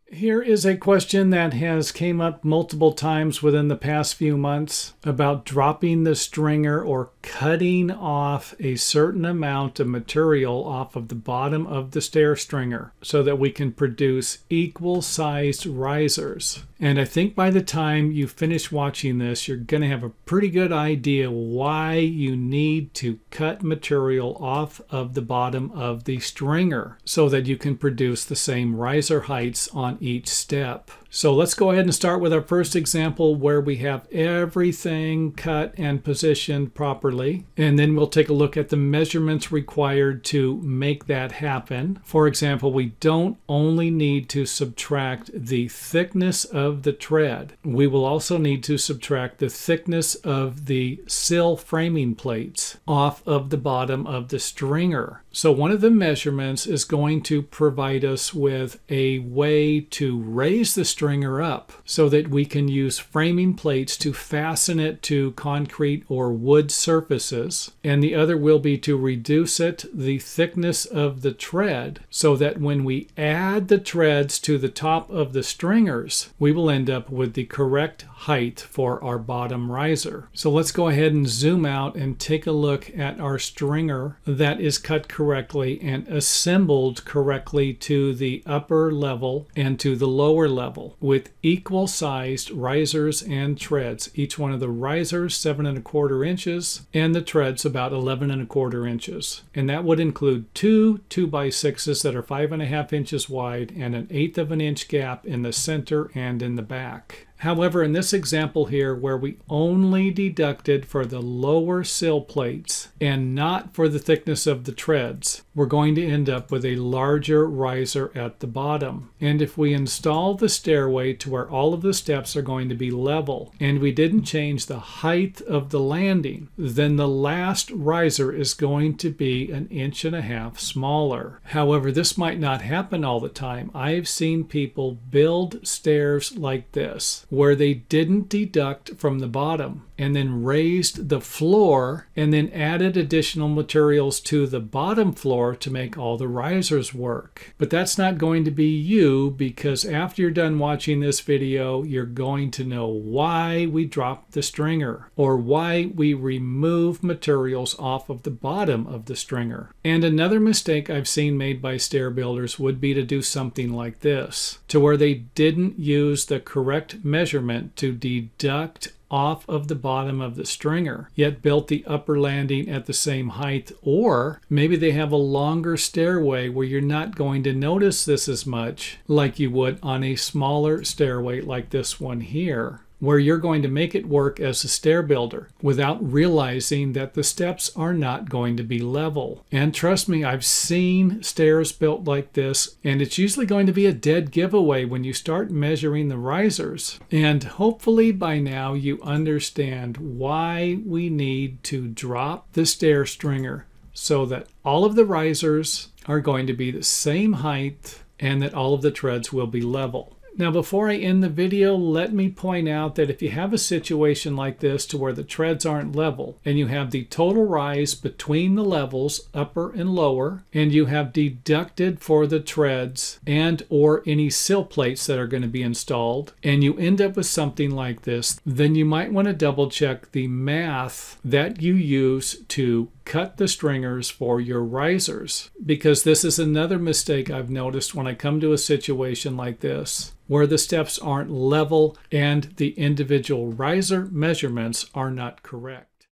Here is a question that has came up multiple times within the past few months about dropping the stringer or cutting off a certain amount of material off of the bottom of the stair stringer so that we can produce equal sized risers. And I think by the time you finish watching this, you're going to have a pretty good idea why you need to cut material off of the bottom of the stringer so that you can produce the same riser heights on each step. So let's go ahead and start with our first example where we have everything cut and positioned properly. And then we'll take a look at the measurements required to make that happen. For example, we don't only need to subtract the thickness of the tread. We will also need to subtract the thickness of the sill framing plates off of the bottom of the stringer. So one of the measurements is going to provide us with a way to raise the stringer up so that we can use framing plates to fasten it to concrete or wood surfaces. And the other will be to reduce the thickness of the tread so that when we add the treads to the top of the stringers, we will end up with the correct height for our bottom riser. So let's go ahead and zoom out and take a look at our stringer that is cut correctly and assembled correctly to the upper level and to the lower level with equal sized risers and treads. Each one of the risers 7¼ inches and the treads about 11¼ inches. And that would include two 2x6s that are 5½ inches wide and an 1/8 of an inch gap in the center and in the back. However, in this example here, where we only deducted for the lower sill plates and not for the thickness of the treads, we're going to end up with a larger riser at the bottom. And if we install the stairway to where all of the steps are going to be level, and we didn't change the height of the landing, then the last riser is going to be 1.5 inches smaller. However, this might not happen all the time. I've seen people build stairs like this, where they didn't deduct from the bottom and then raised the floor and then added additional materials to the bottom floor to make all the risers work. But that's not going to be you, because after you're done watching this video, you're going to know why we dropped the stringer or why we remove materials off of the bottom of the stringer. And another mistake I've seen made by stair builders would be to do something like this, to where they didn't use the correct measurement to deduct off of the bottom of the stringer, yet built the upper landing at the same height. Or maybe they have a longer stairway where you're not going to notice this as much like you would on a smaller stairway like this one here, where you're going to make it work as a stair builder without realizing that the steps are not going to be level. And trust me, I've seen stairs built like this, and it's usually going to be a dead giveaway when you start measuring the risers. And hopefully by now you understand why we need to drop the stair stringer so that all of the risers are going to be the same height and that all of the treads will be level. Now, before I end the video, let me point out that if you have a situation like this to where the treads aren't level and you have the total rise between the levels, upper and lower, and you have deducted for the treads and or any sill plates that are going to be installed, and you end up with something like this, then you might want to double check the math that you use to cut the stringers for your risers, because this is another mistake I've noticed when I come to a situation like this where the steps aren't level and the individual riser measurements are not correct.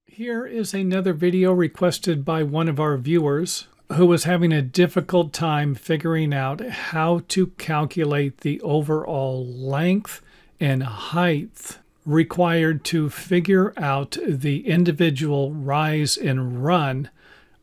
Here is another video requested by one of our viewers who was having a difficult time figuring out how to calculate the overall length and height required to figure out the individual rise and run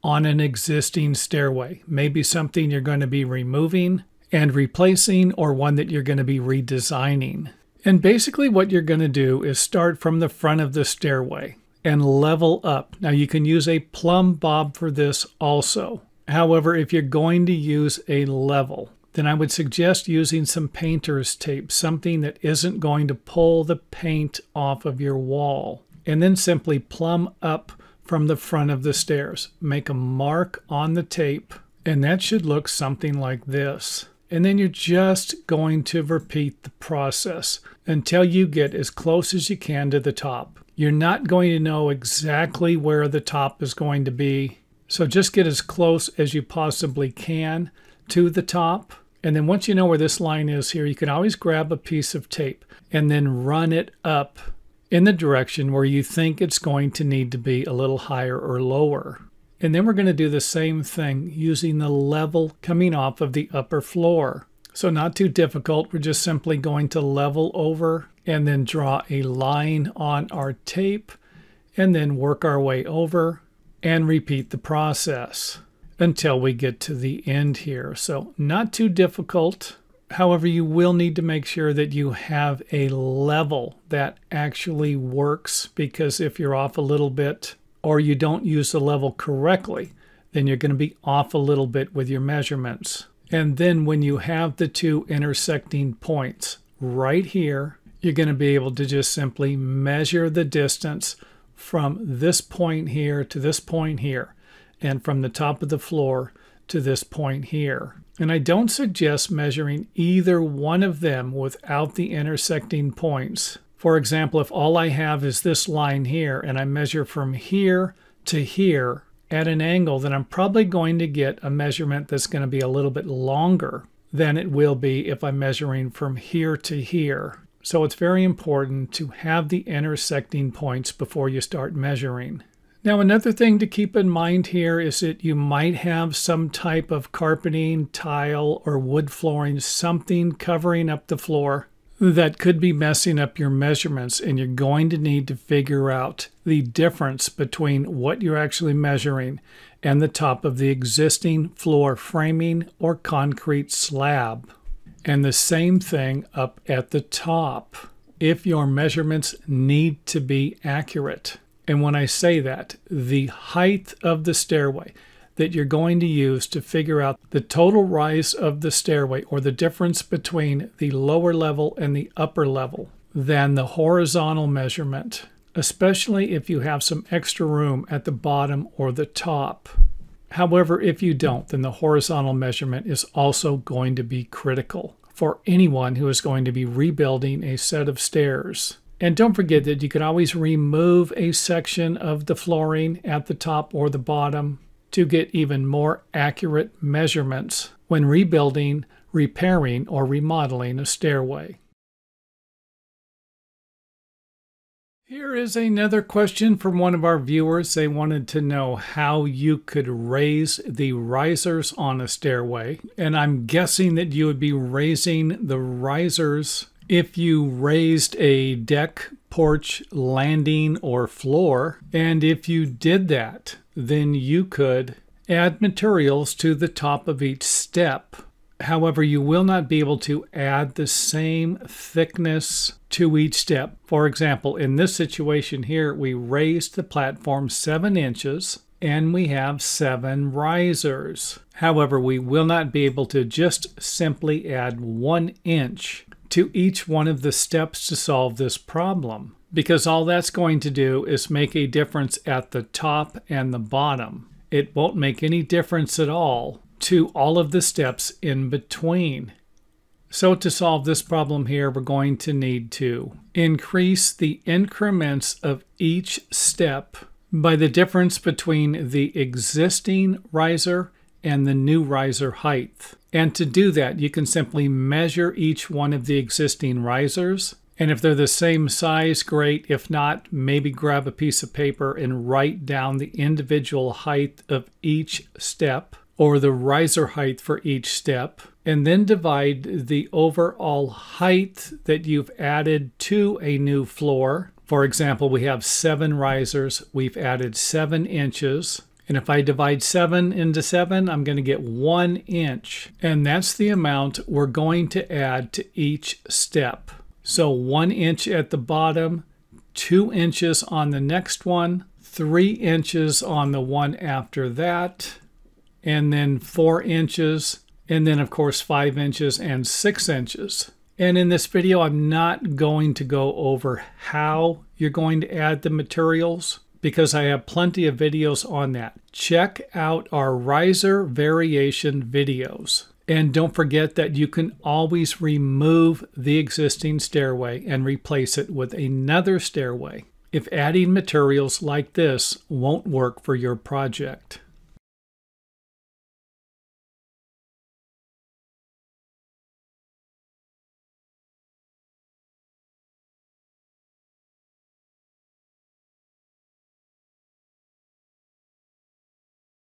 on an existing stairway. Maybe something you're going to be removing and replacing, or one that you're going to be redesigning. And basically what you're going to do is start from the front of the stairway and level up. Now you can use a plumb bob for this also. However, if you're going to use a level, then I would suggest using some painter's tape, something that isn't going to pull the paint off of your wall. And then simply plumb up from the front of the stairs. Make a mark on the tape, and that should look something like this. And then you're just going to repeat the process until you get as close as you can to the top. You're not going to know exactly where the top is going to be, so just get as close as you possibly can to the top. And then once you know where this line is here, you can always grab a piece of tape and then run it up in the direction where you think it's going to need to be a little higher or lower. And then we're going to do the same thing using the level coming off of the upper floor. So not too difficult. We're just simply going to level over and then draw a line on our tape and then work our way over and repeat the process until we get to the end here. So not too difficult. However, you will need to make sure that you have a level that actually works, because if you're off a little bit or you don't use the level correctly, then you're going to be off a little bit with your measurements. And then when you have the two intersecting points right here, you're going to be able to just simply measure the distance from this point here to this point here, and from the top of the floor to this point here. And I don't suggest measuring either one of them without the intersecting points. For example, if all I have is this line here and I measure from here to here at an angle, then I'm probably going to get a measurement that's going to be a little bit longer than it will be if I'm measuring from here to here. So it's very important to have the intersecting points before you start measuring. Now, another thing to keep in mind here is that you might have some type of carpeting, tile, or wood flooring, something covering up the floor that could be messing up your measurements, and you're going to need to figure out the difference between what you're actually measuring and the top of the existing floor framing or concrete slab. And the same thing up at the top, if your measurements need to be accurate. And when I say that, the height of the stairway that you're going to use to figure out the total rise of the stairway, or the difference between the lower level and the upper level, than the horizontal measurement, especially if you have some extra room at the bottom or the top. However, if you don't, then the horizontal measurement is also going to be critical for anyone who is going to be rebuilding a set of stairs. And don't forget that you can always remove a section of the flooring at the top or the bottom to get even more accurate measurements when rebuilding, repairing, or remodeling a stairway. Here is another question from one of our viewers. They wanted to know how you could raise the risers on a stairway. And I'm guessing that you would be raising the risers if you raised a deck, porch, landing, or floor. And if you did that, then you could add materials to the top of each step. However, you will not be able to add the same thickness to each step. For example, in this situation here, we raised the platform 7 inches and we have 7 risers. However, we will not be able to just simply add 1 inch to each one of the steps to solve this problem, because all that's going to do is make a difference at the top and the bottom. It won't make any difference at all to all of the steps in between. So to solve this problem here, we're going to need to increase the increments of each step by the difference between the existing riser and the new riser height. And to do that, you can simply measure each one of the existing risers. And if they're the same size, great. If not, maybe grab a piece of paper and write down the individual height of each step, or the riser height for each step, and then divide the overall height that you've added to a new floor. For example, we have 7 risers. We've added 7 inches. And if I divide 7 into 7, I'm going to get 1 inch. And that's the amount we're going to add to each step. So 1 inch at the bottom, 2 inches on the next one, 3 inches on the one after that, and then 4 inches, and then of course 5 inches and 6 inches. And in this video, I'm not going to go over how you're going to add the materials, because I have plenty of videos on that. Check out our riser variation videos. And don't forget that you can always remove the existing stairway and replace it with another stairway if adding materials like this won't work for your project.